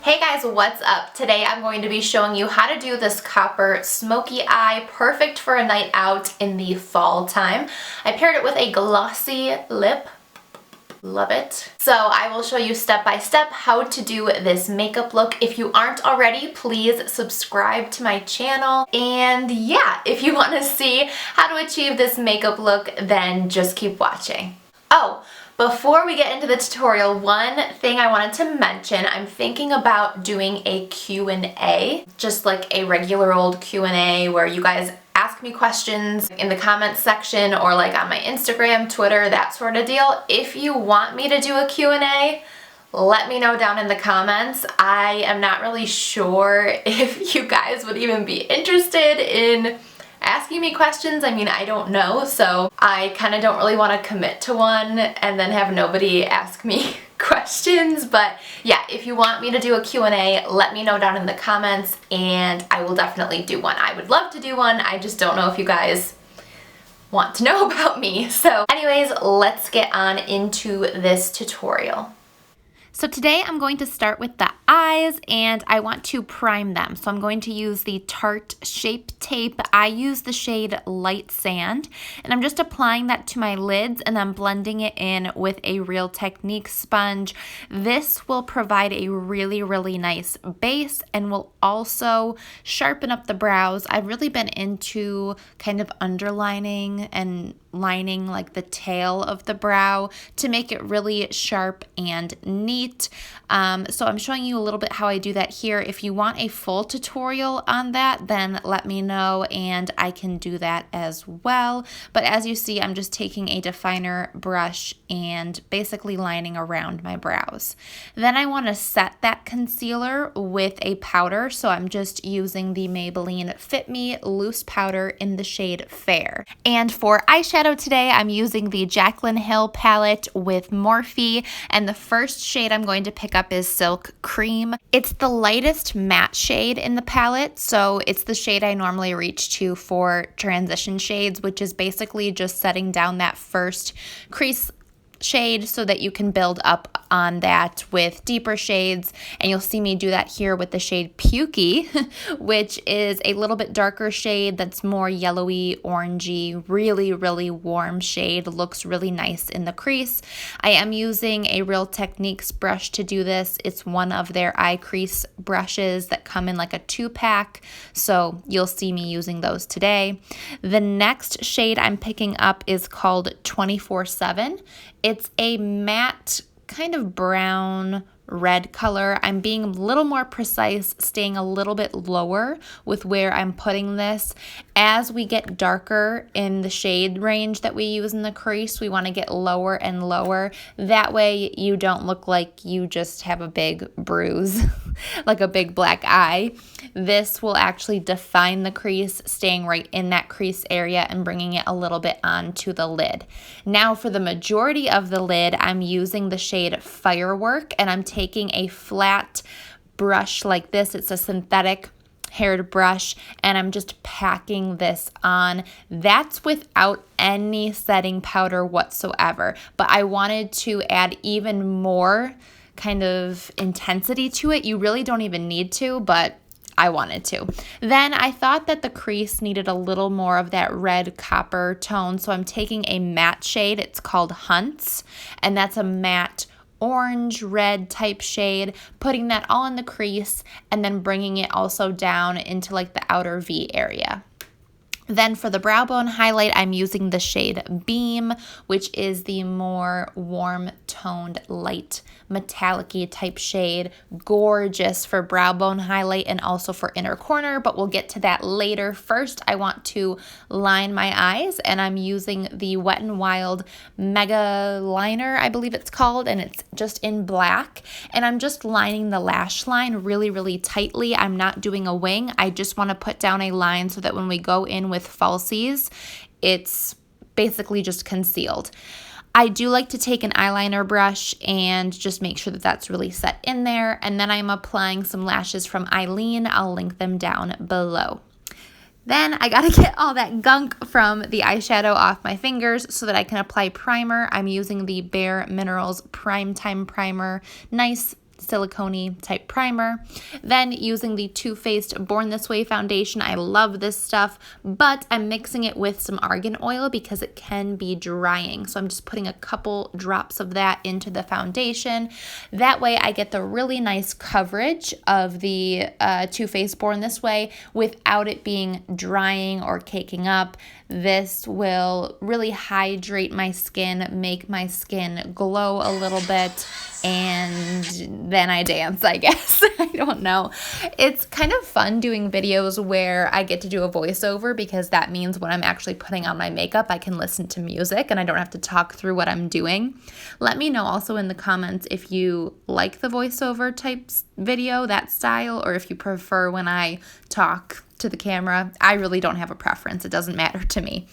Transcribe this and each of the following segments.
Hey guys, what's up? Today I'm going to be showing you how to do this copper smoky eye, perfect for a night out in the fall time. I paired it with a glossy lip. Love it. So I will show you step by step how to do this makeup look. If you aren't already, please subscribe to my channel. And yeah, if you want to see how to achieve this makeup look, then just keep watching. Oh, before we get into the tutorial, one thing I wanted to mention, I'm thinking about doing a Q&A, just like a regular old Q&A where you guys ask me questions in the comments section or like on my Instagram, Twitter, that sort of deal. If you want me to do a Q&A, let me know down in the comments. I am not really sure if you guys would even be interested in asking me questions. I mean, I don't know, so I kind of don't really want to commit to one and then have nobody ask me questions. But yeah, if you want me to do a Q&A, let me know down in the comments and I will definitely do one. I would love to do one. I just don't know if you guys want to know about me. So anyways, let's get on into this tutorial. So today I'm going to start with the eyes and I want to prime them. So I'm going to use the Tarte Shape Tape. I use the shade Light Sand and I'm just applying that to my lids and then blending it in with a Real Technique sponge. This will provide a really nice base and will also sharpen up the brows. I've really been into kind of underlining and lining like the tail of the brow to make it really sharp and neat. So I'm showing you a little bit how I do that here. If you want a full tutorial on that, then let me know and I can do that as well. But as you see, I'm just taking a definer brush and basically lining around my brows. Then I want to set that concealer with a powder. So I'm just using the Maybelline Fit Me loose powder in the shade Fair. And for eyeshadow today, I'm using the Jaclyn Hill Palette with Morphe, and the first shade I'm going to pick up is Silk Cream. It's the lightest matte shade in the palette, so it's the shade I normally reach to for transition shades, which is basically just setting down that first crease shade so that you can build up on that with deeper shades. And you'll see me do that here with the shade Pukey, which is a little bit darker shade that's more yellowy, orangey, really warm shade. Looks really nice in the crease. I am using a Real Techniques brush to do this. It's one of their eye crease brushes that come in like a 2-pack, so you'll see me using those today. The next shade I'm picking up is called 24/7. It's a matte kind of brown red color. I'm being a little more precise, staying a little bit lower with where I'm putting this. As we get darker in the shade range that we use in the crease, we want to get lower and lower. That way you don't look like you just have a big bruise, like a big black eye. This will actually define the crease, staying right in that crease area and bringing it a little bit onto the lid. Now for the majority of the lid, I'm using the shade Firework and I'm taking a flat brush like this. It's a synthetic haired brush and I'm just packing this on. That's without any setting powder whatsoever, but I wanted to add even more kind of intensity to it. You really don't even need to, but I wanted to. Then I thought that the crease needed a little more of that red copper tone, so I'm taking a matte shade. It's called Hunts, and that's a matte orange red type shade, putting that all in the crease and then bringing it also down into like the outer V area. Then for the brow bone highlight, I'm using the shade Beam, which is the more warm toned, light, metallic-y type shade. Gorgeous for brow bone highlight and also for inner corner, but we'll get to that later. First, I want to line my eyes, and I'm using the Wet n Wild MegaLiner, I believe it's called, and it's just in black. And I'm just lining the lash line really tightly. I'm not doing a wing. I just want to put down a line so that when we go in with falsies, it's basically just concealed. I do like to take an eyeliner brush and just make sure that that's really set in there. And then I'm applying some lashes from Eyelene. I'll link them down below. Then I gotta get all that gunk from the eyeshadow off my fingers so that I can apply primer. I'm using the Bare Minerals Prime Time Primer. Nice silicone type primer. Then using the Too Faced Born This Way foundation. I love this stuff, but I'm mixing it with some argan oil because it can be drying. So I'm just putting a couple drops of that into the foundation. That way I get the really nice coverage of the Too Faced Born This Way without it being drying or caking up. This will really hydrate my skin, make my skin glow a little bit, and then I dance, I guess. I don't know. It's kind of fun doing videos where I get to do a voiceover because that means when I'm actually putting on my makeup, I can listen to music and I don't have to talk through what I'm doing. Let me know also in the comments if you like the voiceover type video, that style, or if you prefer when I talk to the camera. I really don't have a preference. It doesn't matter to me.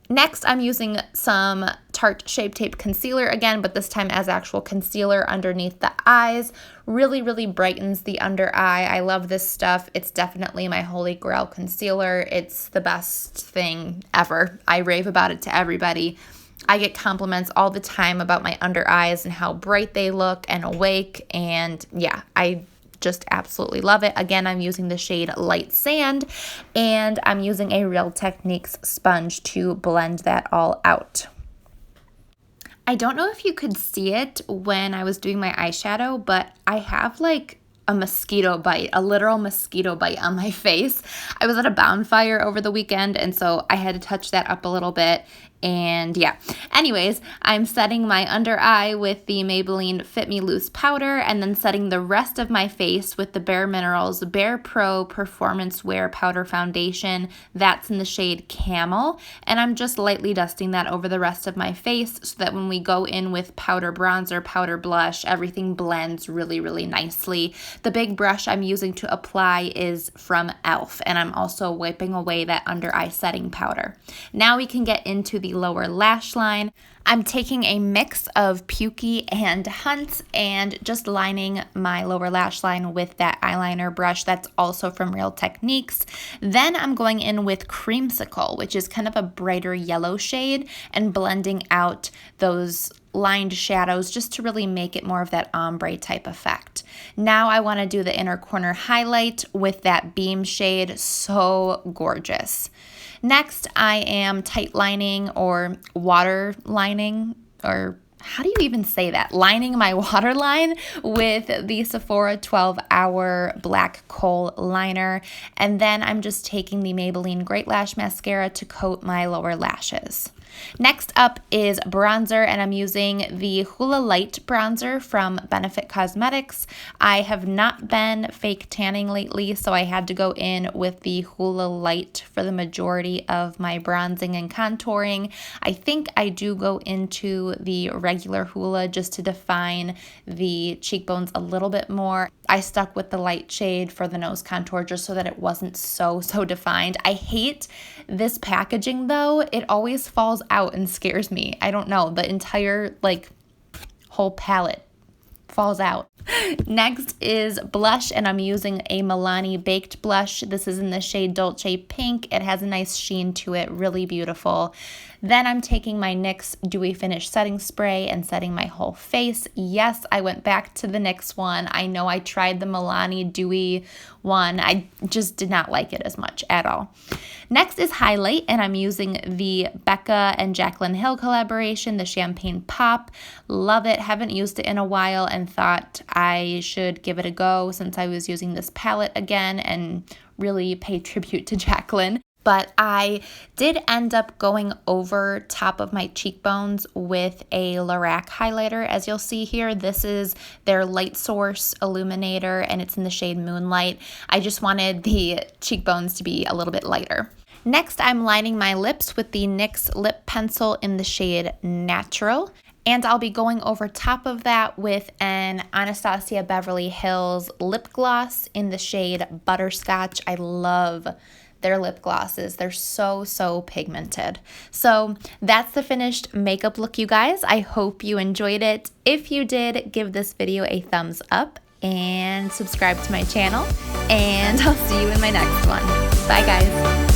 Next, I'm using some Tarte Shape Tape Concealer again, but this time as actual concealer underneath the eyes. Really, really brightens the under eye. I love this stuff. It's definitely my holy grail concealer. It's the best thing ever. I rave about it to everybody. I get compliments all the time about my under eyes and how bright they look and awake, and yeah, I just absolutely love it. Again, I'm using the shade Light Sand, and I'm using a Real Techniques sponge to blend that all out. I don't know if you could see it when I was doing my eyeshadow, but I have like a mosquito bite, a literal mosquito bite on my face. I was at a bonfire over the weekend, and so I had to touch that up a little bit. And yeah, anyways, I'm setting my under eye with the Maybelline Fit Me Loose powder, and then setting the rest of my face with the Bare Minerals Bare Pro Performance Wear Powder Foundation. That's in the shade Camel, and I'm just lightly dusting that over the rest of my face so that when we go in with powder bronzer, powder blush, everything blends really, really nicely. The big brush I'm using to apply is from e.l.f., and I'm also wiping away that under eye setting powder. Now we can get into the lower lash line. I'm taking a mix of Pukey and Hunt and just lining my lower lash line with that eyeliner brush that's also from Real Techniques. Then I'm going in with Creamsicle, which is kind of a brighter yellow shade, and blending out those lined shadows just to really make it more of that ombre type effect. Now I want to do the inner corner highlight with that Beam shade. So gorgeous. Next, I am tight lining or water lining, or how do you even say that? Lining my waterline with the Sephora 12 Hour Black Kohl Liner. And then I'm just taking the Maybelline Great Lash Mascara to coat my lower lashes. Next up is bronzer, and I'm using the Hoola Light bronzer from Benefit Cosmetics. I have not been fake tanning lately, so I had to go in with the Hoola Light for the majority of my bronzing and contouring. I think I do go into the regular Hoola just to define the cheekbones a little bit more. I stuck with the light shade for the nose contour just so that it wasn't so defined. I hate this packaging though. It always falls out and scares me. I don't know. The entire whole palette falls out. Next is blush, and I'm using a Milani Baked blush. This is in the shade Dolce Pink. It has a nice sheen to it, really beautiful. Then I'm taking my NYX Dewy Finish Setting Spray and setting my whole face. Yes, I went back to the NYX one. I know I tried the Milani Dewy one. I just did not like it as much at all. Next is highlight, and I'm using the Becca and Jaclyn Hill collaboration, the Champagne Pop. Love it. Haven't used it in a while and thought I should give it a go since I was using this palette again and really pay tribute to Jaclyn. But I did end up going over top of my cheekbones with a Lorac highlighter. As you'll see here, this is their Light Source Illuminator, and it's in the shade Moonlight. I just wanted the cheekbones to be a little bit lighter. Next, I'm lining my lips with the NYX Lip Pencil in the shade Natural. And I'll be going over top of that with an Anastasia Beverly Hills lip gloss in the shade Butterscotch. I love their lip glosses. They're so pigmented. So that's the finished makeup look, you guys. I hope you enjoyed it. If you did, give this video a thumbs up and subscribe to my channel. And I'll see you in my next one. Bye, guys.